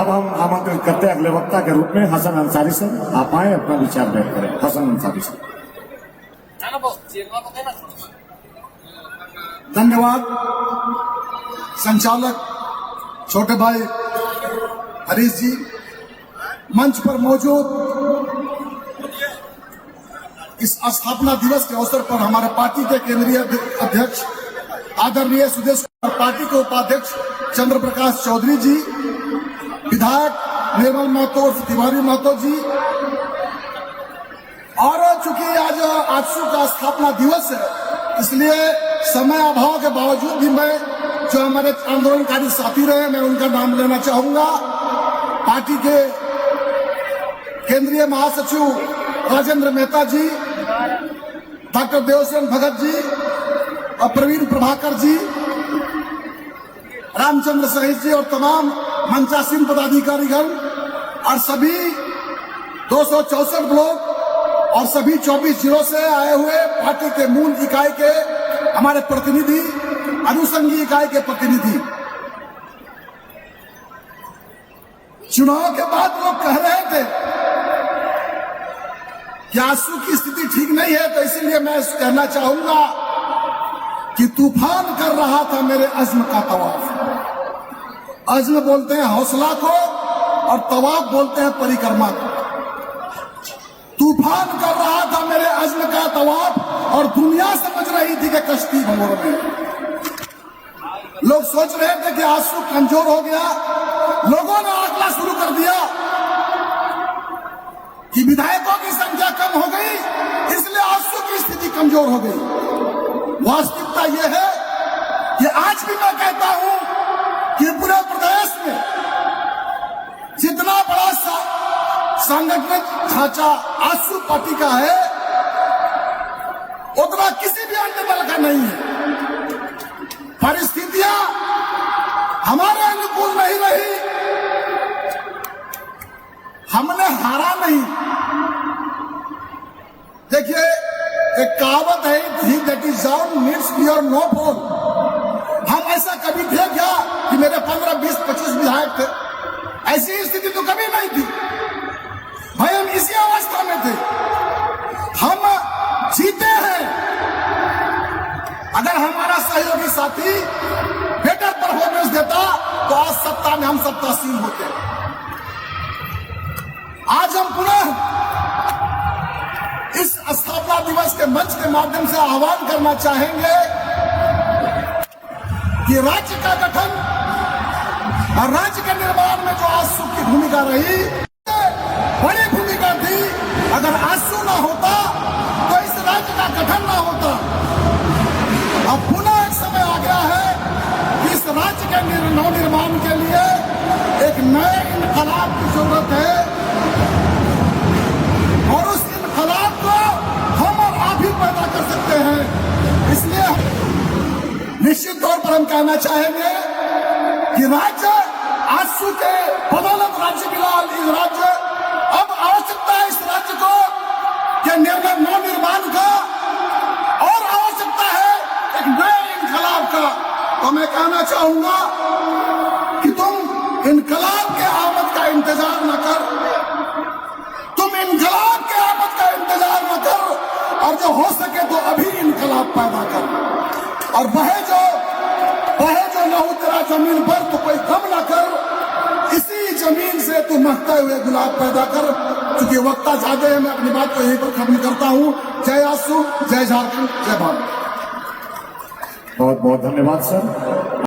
अब हम आमंत्रित करते हैं अगले वक्ता के रूप में हसन अंसारी सर। आप आए अपना विचार व्यक्त करें। हसन अंसारी सर। धन्यवाद संचालक छोटे भाई हरीश जी, मंच पर मौजूद इस स्थापना दिवस के अवसर पर हमारे पार्टी के केंद्रीय अध्यक्ष आदरणीय सुदेश कुमार, पार्टी के उपाध्यक्ष चंद्र प्रकाश चौधरी जी, विधायक निर्मल महतो तिवारी महतो जी, और चूंकि आज आजसू का स्थापना दिवस है इसलिए समय अभाव के बावजूद भी मैं जो हमारे आंदोलनकारी साथी रहे मैं उनका नाम लेना चाहूंगा। पार्टी के केंद्रीय महासचिव राजेंद्र मेहता जी, डॉक्टर देवसेन भगत जी और प्रवीण प्रभाकर जी, रामचंद्र सहित जी और तमाम मंचासीन पदाधिकारीगण और सभी 264 ब्लॉक और सभी 24 जिलों से आए हुए पार्टी के मूल इकाई के हमारे प्रतिनिधि, अनुषंगी इकाई के प्रतिनिधि। चुनाव के बाद लोग कह रहे थे कि आंसू की स्थिति ठीक नहीं है, तो इसीलिए मैं कहना चाहूंगा कि तूफान कर रहा था मेरे अज़्म का तवाफ। अज़्म बोलते हैं हौसला को और तवाफ बोलते हैं परिक्रमा को। तूफान कर रहा था मेरे अज़्म का तवाफ और दुनिया समझ रही थी कि कश्ती भंगुर में। लोग सोच रहे थे कि आंसू कमजोर हो गया। लोगों ने आंकड़ा शुरू कर दिया कि विधायकों की संख्या कम हो गई इसलिए आंसू की स्थिति कमजोर हो गई। वास्तविकता यह है कि आज भी मैं कहता हूं कि पूरे प्रदेश में जितना बड़ा सांगठनिक ढांचा आजसू पार्टी का है उतना किसी भी अन्य दल का नहीं है। परिस्थितियां हमारे अनुकूल नहीं रही, हमने हारा नहीं। देखिए एक कहावत है, he that is down needs your no fall. हम ऐसा कभी थे क्या कि मेरे 15, 20, 25 विधायक थे? ऐसी स्थिति तो कभी नहीं थी भाई। हम इसी अवस्था में थे। हम जीते हैं। अगर हमारा सहयोगी साथी बेटर परफॉर्मेंस देता तो आज सत्ता में हम सत्तासीन होते। आज हम पुनः इस स्थापना दिवस के मंच के माध्यम से आह्वान करना चाहेंगे कि राज्य का गठन और राज्य के निर्माण में जो आजसू की भूमिका रही, बड़ी भूमिका थी। अगर आजसू ना होता तो इस राज्य का गठन ना होता। अब पुनः एक समय आ गया है कि इस राज्य के नवनिर्माण के लिए एक नए इनकलाब की जरूरत है और उस इनकलाब को हम और आप ही पैदा कर सकते हैं। इसलिए निश्चित तौर पर हम कहना चाहेंगे कि राज्य आजसू के बदौलत राज्य मिला। इस राज्य अब आवश्यकता है इस राज्य को के नवनिर्माण का और आवश्यकता है एक नए इनकलाब का। तो मैं कहना चाहूंगा कि तुम इनकलाब के आमद का इंतजार न कर, तुम इनकलाब के आमद का इंतजार न कर और जो हो सके तो अभी इनकलाब पैदा कर। और वह जो लहू तेरा जमीन पर तो कोई कम न कर, इसी जमीन से तू महकते हुए गुलाब पैदा कर। क्योंकि वक्ता ज्यादा है, मैं अपनी बात को यहीं पर खत्म करता हूं। जय आजसू, जय झारखंड, जय भारत। बहुत बहुत धन्यवाद सर।